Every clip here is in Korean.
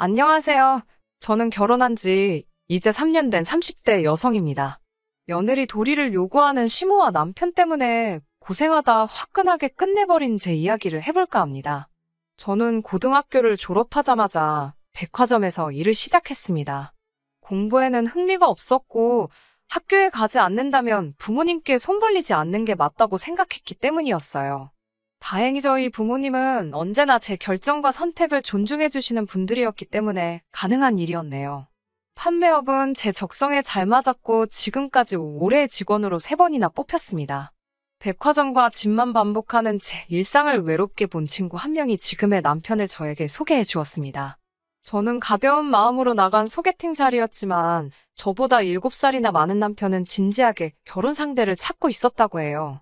안녕하세요. 저는 결혼한 지 이제 3년 된 30대 여성입니다. 며느리 도리를 요구하는 시모와 남편 때문에 고생하다 화끈하게 끝내버린 제 이야기를 해볼까 합니다. 저는 고등학교를 졸업하자마자 백화점에서 일을 시작했습니다. 공부에는 흥미가 없었고 학교에 가지 않는다면 부모님께 손 벌리지 않는 게 맞다고 생각했기 때문이었어요. 다행히 저희 부모님은 언제나 제 결정과 선택을 존중해 주시는 분들이었기 때문에 가능한 일이었네요. 판매업은 제 적성에 잘 맞았고 지금까지 올해의 직원으로 3번이나 뽑혔습니다. 백화점과 집만 반복하는 제 일상을 외롭게 본 친구 한 명이 지금의 남편을 저에게 소개해 주었습니다. 저는 가벼운 마음으로 나간 소개팅 자리였지만 저보다 7살이나 많은 남편은 진지하게 결혼 상대를 찾고 있었다고 해요.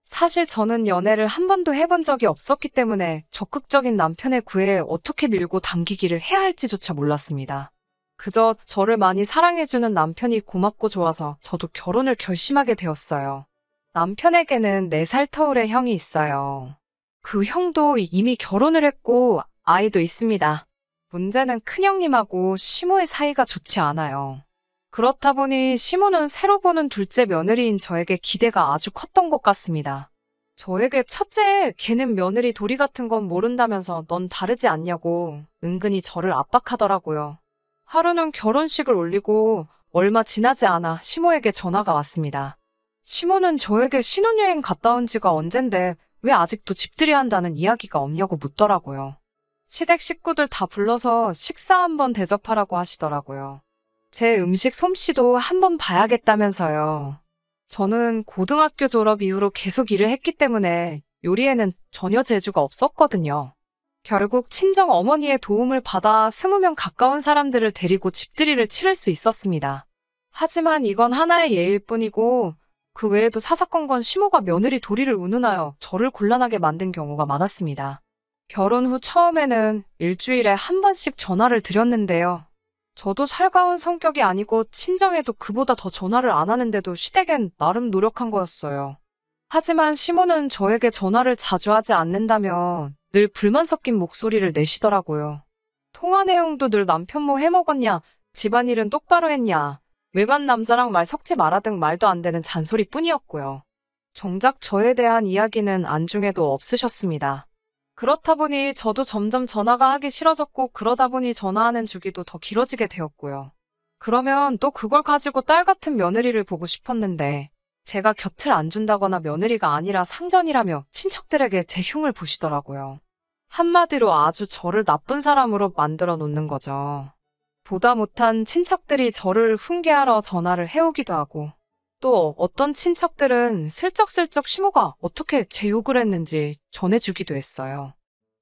사실 저는 연애를 한 번도 해본 적이 없었기 때문에 적극적인 남편의 구애에 어떻게 밀고 당기기를 해야 할지조차 몰랐습니다. 그저 저를 많이 사랑해주는 남편이 고맙고 좋아서 저도 결혼을 결심하게 되었어요. 남편에게는 4살 터울의 형이 있어요. 그 형도 이미 결혼을 했고 아이도 있습니다. 문제는 큰형님하고 시모의 사이가 좋지 않아요. 그렇다 보니 시모는 새로 보는 둘째 며느리인 저에게 기대가 아주 컸던 것 같습니다. 저에게 첫째, 걔는 며느리 도리 같은 건 모른다면서 넌 다르지 않냐고 은근히 저를 압박하더라고요. 하루는 결혼식을 올리고 얼마 지나지 않아 시모에게 전화가 왔습니다. 시모는 저에게 신혼여행 갔다 온 지가 언젠데 왜 아직도 집들이 한다는 이야기가 없냐고 묻더라고요. 시댁 식구들 다 불러서 식사 한번 대접하라고 하시더라고요. 제 음식 솜씨도 한번 봐야겠다면서요. 저는 고등학교 졸업 이후로 계속 일을 했기 때문에 요리에는 전혀 재주가 없었거든요. 결국 친정 어머니의 도움을 받아 20명 가까운 사람들을 데리고 집들이를 치를 수 있었습니다. 하지만 이건 하나의 예일 뿐이고 그 외에도 사사건건 시모가 며느리 도리를 운운하여 저를 곤란하게 만든 경우가 많았습니다. 결혼 후 처음에는 일주일에 한 번씩 전화를 드렸는데요. 저도 살가운 성격이 아니고 친정에도 그보다 더 전화를 안 하는데도 시댁엔 나름 노력한 거였어요. 하지만 시모는 저에게 전화를 자주 하지 않는다며 늘 불만 섞인 목소리를 내시더라고요. 통화 내용도 늘 남편 뭐 해먹었냐, 집안일은 똑바로 했냐, 외간 남자랑 말 섞지 마라 등 말도 안 되는 잔소리뿐이었고요. 정작 저에 대한 이야기는 안중에도 없으셨습니다. 그렇다 보니 저도 점점 전화가 하기 싫어졌고 그러다 보니 전화하는 주기도 더 길어지게 되었고요. 그러면 또 그걸 가지고 딸 같은 며느리를 보고 싶었는데 제가 곁을 안 준다거나 며느리가 아니라 상전이라며 친척들에게 제 흉을 보시더라고요. 한마디로 아주 저를 나쁜 사람으로 만들어 놓는 거죠. 보다 못한 친척들이 저를 훈계하러 전화를 해오기도 하고 또 어떤 친척들은 슬쩍슬쩍 시모가 어떻게 제 욕을 했는지 전해주기도 했어요.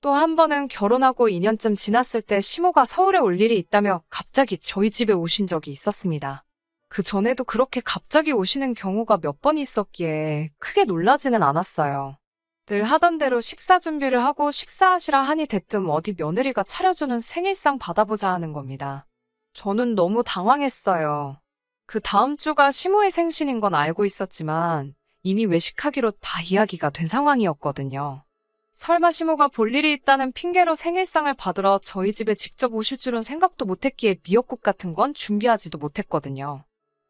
또 한 번은 결혼하고 2년쯤 지났을 때 시모가 서울에 올 일이 있다며 갑자기 저희 집에 오신 적이 있었습니다. 그 전에도 그렇게 갑자기 오시는 경우가 몇 번 있었기에 크게 놀라지는 않았어요. 늘 하던 대로 식사 준비를 하고 식사하시라 하니 대뜸 어디 며느리가 차려주는 생일상 받아보자 하는 겁니다. 저는 너무 당황했어요. 그 다음 주가 시모의 생신인 건 알고 있었지만 이미 외식하기로 다 이야기가 된 상황이었거든요. 설마 시모가 볼 일이 있다는 핑계로 생일상을 받으러 저희 집에 직접 오실 줄은 생각도 못했기에 미역국 같은 건 준비하지도 못했거든요.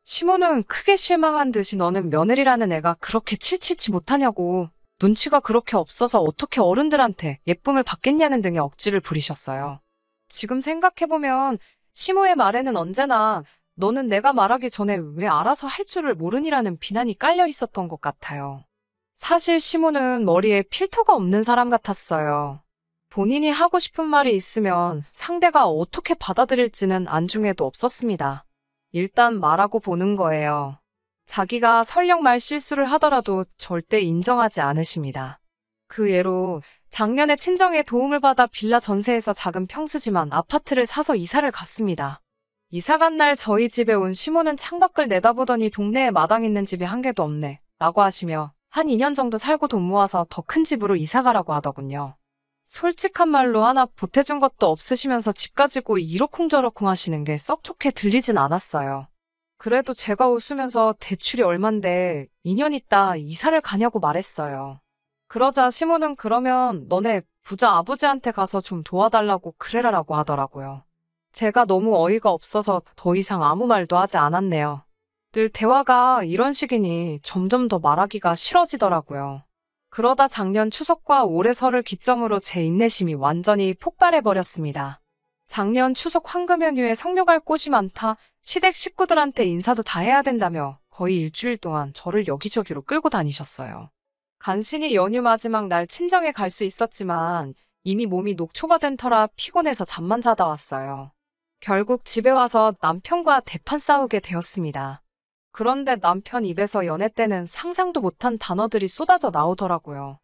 시모는 크게 실망한 듯이 너는 며느리라는 애가 그렇게 칠칠치 못하냐고 눈치가 그렇게 없어서 어떻게 어른들한테 예쁨을 받겠냐는 등의 억지를 부리셨어요. 지금 생각해보면 시모의 말에는 언제나 너는 내가 말하기 전에 왜 알아서 할 줄을 모르니라는 비난이 깔려 있었던 것 같아요. 사실 시모는 머리에 필터가 없는 사람 같았어요. 본인이 하고 싶은 말이 있으면 상대가 어떻게 받아들일지는 안중에도 없었습니다. 일단 말하고 보는 거예요. 자기가 설령 말 실수를 하더라도 절대 인정하지 않으십니다. 그 예로 작년에 친정의 도움을 받아 빌라 전세에서 작은 평수지만 아파트를 사서 이사를 갔습니다. 이사 간 날 저희 집에 온 시모는 창밖을 내다보더니 동네에 마당 있는 집이 한 개도 없네 라고 하시며 한 2년 정도 살고 돈 모아서 더 큰 집으로 이사 가라고 하더군요. 솔직한 말로 하나 보태준 것도 없으시면서 집 가지고 이러쿵저러쿵 하시는 게 썩 좋게 들리진 않았어요. 그래도 제가 웃으면서 대출이 얼만데 2년 있다 이사를 가냐고 말했어요. 그러자 시모는 그러면 너네 부자 아버지한테 가서 좀 도와달라고 그래라라고 하더라고요. 제가 너무 어이가 없어서 더 이상 아무 말도 하지 않았네요. 늘 대화가 이런 식이니 점점 더 말하기가 싫어지더라고요. 그러다 작년 추석과 올해 설을 기점으로 제 인내심이 완전히 폭발해버렸습니다. 작년 추석 황금 연휴에 성묘 갈 곳이 많다, 시댁 식구들한테 인사도 다 해야 된다며 거의 일주일 동안 저를 여기저기로 끌고 다니셨어요. 간신히 연휴 마지막 날 친정에 갈 수 있었지만 이미 몸이 녹초가 된 터라 피곤해서 잠만 자다 왔어요. 결국 집에 와서 남편과 대판 싸우게 되었습니다. 그런데 남편 입에서 연애 때는 상상도 못한 단어들이 쏟아져 나오더라고요.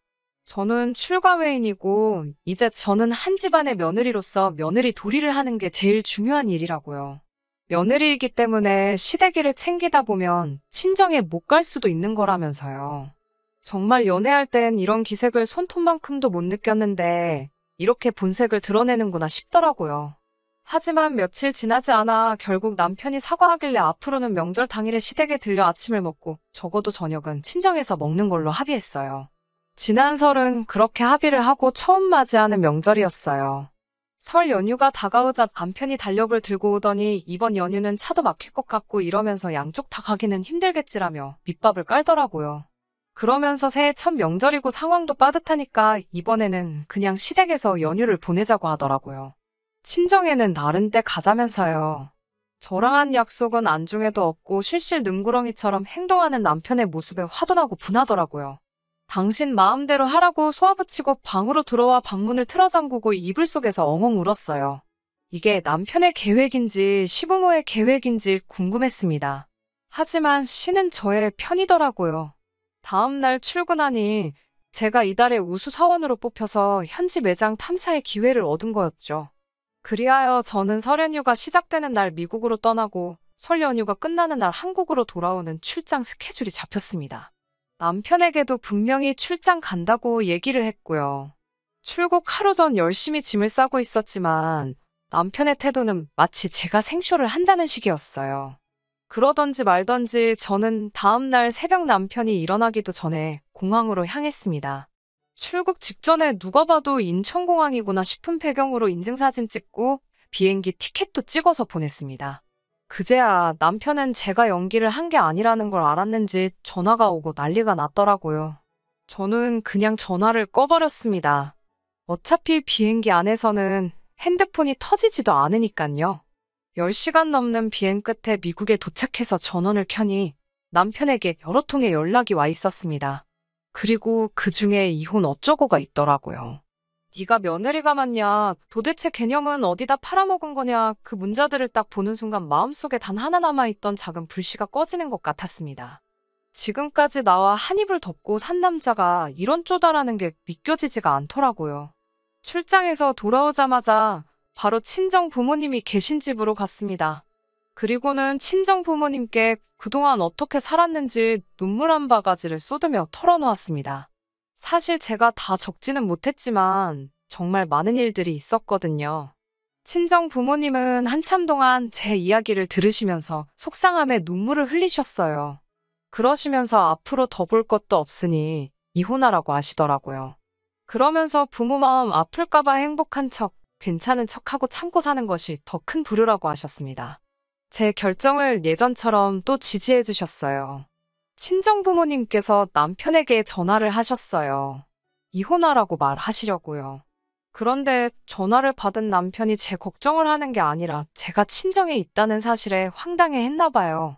저는 출가 외인이고 이제 저는 한 집안의 며느리로서 며느리 도리를 하는 게 제일 중요한 일이라고요. 며느리이기 때문에 시댁일을 챙기다 보면 친정에 못 갈 수도 있는 거라면서요. 정말 연애할 땐 이런 기색을 손톱만큼도 못 느꼈는데 이렇게 본색을 드러내는구나 싶더라고요. 하지만 며칠 지나지 않아 결국 남편이 사과하길래 앞으로는 명절 당일에 시댁에 들려 아침을 먹고 적어도 저녁은 친정에서 먹는 걸로 합의했어요. 지난 설은 그렇게 합의를 하고 처음 맞이하는 명절이었어요. 설 연휴가 다가오자 남편이 달력을 들고 오더니 이번 연휴는 차도 막힐 것 같고 이러면서 양쪽 다 가기는 힘들겠지라며 밑밥을 깔더라고요. 그러면서 새해 첫 명절이고 상황도 빠듯하니까 이번에는 그냥 시댁에서 연휴를 보내자고 하더라고요. 친정에는 다른 때 가자면서요. 저랑 한 약속은 안중에도 없고 실실 능구렁이처럼 행동하는 남편의 모습에 화도 나고 분하더라고요. 당신 마음대로 하라고 쏘아붙이고 방으로 들어와 방문을 틀어 잠그고 이불 속에서 엉엉 울었어요. 이게 남편의 계획인지 시부모의 계획인지 궁금했습니다. 하지만 씨는 저의 편이더라고요. 다음 날 출근하니 제가 이달의 우수 사원으로 뽑혀서 현지 매장 탐사의 기회를 얻은 거였죠. 그리하여 저는 설 연휴가 시작되는 날 미국으로 떠나고 설 연휴가 끝나는 날 한국으로 돌아오는 출장 스케줄이 잡혔습니다. 남편에게도 분명히 출장 간다고 얘기를 했고요. 출국 하루 전 열심히 짐을 싸고 있었지만 남편의 태도는 마치 제가 생쇼를 한다는 식이었어요. 그러던지 말던지 저는 다음 날 새벽 남편이 일어나기도 전에 공항으로 향했습니다. 출국 직전에 누가 봐도 인천공항이구나 싶은 배경으로 인증사진 찍고 비행기 티켓도 찍어서 보냈습니다. 그제야 남편은 제가 연기를 한 게 아니라는 걸 알았는지 전화가 오고 난리가 났더라고요. 저는 그냥 전화를 꺼버렸습니다. 어차피 비행기 안에서는 핸드폰이 터지지도 않으니깐요. 10시간 넘는 비행 끝에 미국에 도착해서 전원을 켜니 남편에게 여러 통의 연락이 와 있었습니다. 그리고 그중에 이혼 어쩌고가 있더라고요. 네가 며느리가 맞냐? 도대체 개념은 어디다 팔아먹은 거냐? 그 문자들을 딱 보는 순간 마음속에 단 하나 남아있던 작은 불씨가 꺼지는 것 같았습니다. 지금까지 나와 한 입을 덮고 산 남자가 이런 쪼다라는 게 믿겨지지가 않더라고요. 출장에서 돌아오자마자 바로 친정 부모님이 계신 집으로 갔습니다. 그리고는 친정 부모님께 그동안 어떻게 살았는지 눈물 한 바가지를 쏟으며 털어놓았습니다. 사실 제가 다 적지는 못했지만 정말 많은 일들이 있었거든요. 친정 부모님은 한참 동안 제 이야기를 들으시면서 속상함에 눈물을 흘리셨어요. 그러시면서 앞으로 더 볼 것도 없으니 이혼하라고 하시더라고요. 그러면서 부모 마음 아플까봐 행복한 척, 괜찮은 척하고 참고 사는 것이 더 큰 불효라고 하셨습니다. 제 결정을 예전처럼 또 지지해 주셨어요. 친정 부모님께서 남편에게 전화를 하셨어요. 이혼하라고 말하시려고요. 그런데 전화를 받은 남편이 제 걱정을 하는 게 아니라 제가 친정에 있다는 사실에 황당해 했나 봐요.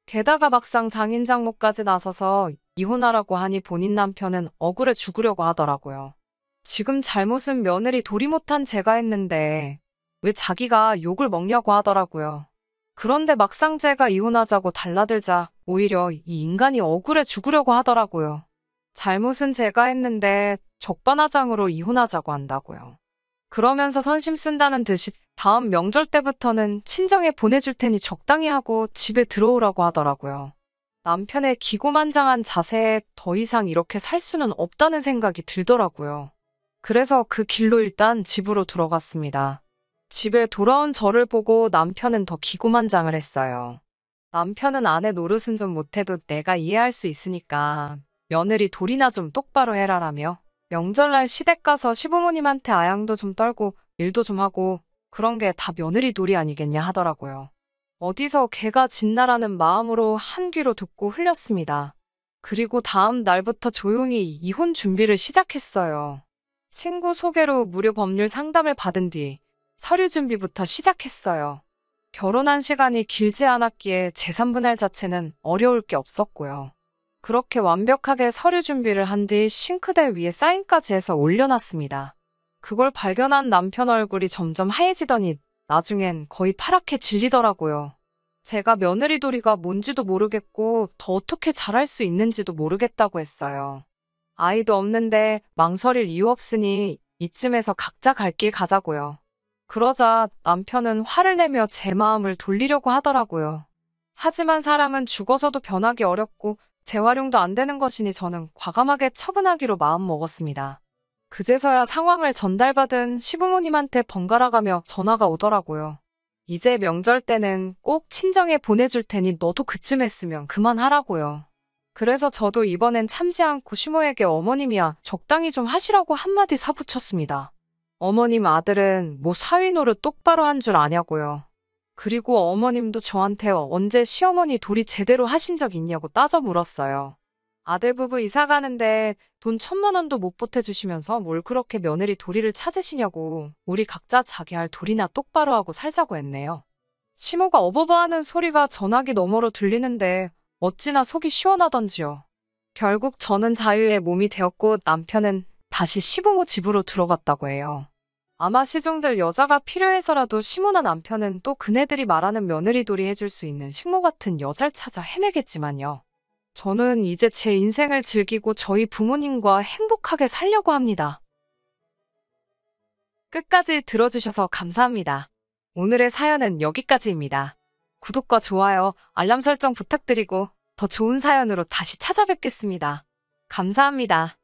게다가 막상 장인 장모까지 나서서 이혼하라고 하니 본인 남편은 억울해 죽으려고 하더라고요. 지금 잘못은 며느리 도리 못한 제가 했는데 왜 자기가 욕을 먹냐고 하더라고요. 그런데 막상 제가 이혼하자고 달라들자 오히려 이 인간이 억울해 죽으려고 하더라고요. 잘못은 제가 했는데 적반하장으로 이혼하자고 한다고요. 그러면서 선심 쓴다는 듯이 다음 명절 때부터는 친정에 보내줄 테니 적당히 하고 집에 들어오라고 하더라고요. 남편의 기고만장한 자세에 더 이상 이렇게 살 수는 없다는 생각이 들더라고요. 그래서 그 길로 일단 집으로 들어갔습니다. 집에 돌아온 저를 보고 남편은 더 기고만장을 했어요. 남편은 아내 노릇은 좀 못해도 내가 이해할 수 있으니까 며느리 도리나 좀 똑바로 해라라며 명절날 시댁 가서 시부모님한테 아양도 좀 떨고 일도 좀 하고 그런 게 다 며느리돌이 아니겠냐 하더라고요. 어디서 개가 짖나라는 마음으로 한 귀로 듣고 흘렸습니다. 그리고 다음 날부터 조용히 이혼 준비를 시작했어요. 친구 소개로 무료 법률 상담을 받은 뒤 서류 준비부터 시작했어요. 결혼한 시간이 길지 않았기에 재산 분할 자체는 어려울 게 없었고요. 그렇게 완벽하게 서류 준비를 한 뒤 싱크대 위에 사인까지 해서 올려놨습니다. 그걸 발견한 남편 얼굴이 점점 하얘지더니 나중엔 거의 파랗게 질리더라고요. 제가 며느리돌이가 뭔지도 모르겠고 더 어떻게 잘할 수 있는지도 모르겠다고 했어요. 아이도 없는데 망설일 이유 없으니 이쯤에서 각자 갈 길 가자고요. 그러자 남편은 화를 내며 제 마음을 돌리려고 하더라고요. 하지만 사람은 죽어서도 변하기 어렵고 재활용도 안 되는 것이니 저는 과감하게 처분하기로 마음먹었습니다. 그제서야 상황을 전달받은 시부모님한테 번갈아가며 전화가 오더라고요. 이제 명절 때는 꼭 친정에 보내줄 테니 너도 그쯤 했으면 그만하라고요. 그래서 저도 이번엔 참지 않고 시모에게 어머님이야 적당히 좀 하시라고 한마디 사붙였습니다. 어머님 아들은 뭐 사위 노릇 똑바로 한 줄 아냐고요. 그리고 어머님도 저한테 언제 시어머니 돌이 제대로 하신 적 있냐고 따져 물었어요. 아들 부부 이사 가는데 돈 1,000만 원도 못 보태주시면서 뭘 그렇게 며느리 도리를 찾으시냐고 우리 각자 자기 할 도리나 똑바로 하고 살자고 했네요. 시모가 어버버하는 소리가 전화기 너머로 들리는데 어찌나 속이 시원하던지요. 결국 저는 자유의 몸이 되었고 남편은 다시 시부모 집으로 들어갔다고 해요. 아마 시중들 여자가 필요해서라도 시모나 남편은 또 그네들이 말하는 며느리돌이 해줄 수 있는 식모 같은 여자를 찾아 헤매겠지만요. 저는 이제 제 인생을 즐기고 저희 부모님과 행복하게 살려고 합니다. 끝까지 들어주셔서 감사합니다. 오늘의 사연은 여기까지입니다. 구독과 좋아요, 알람 설정 부탁드리고 더 좋은 사연으로 다시 찾아뵙겠습니다. 감사합니다.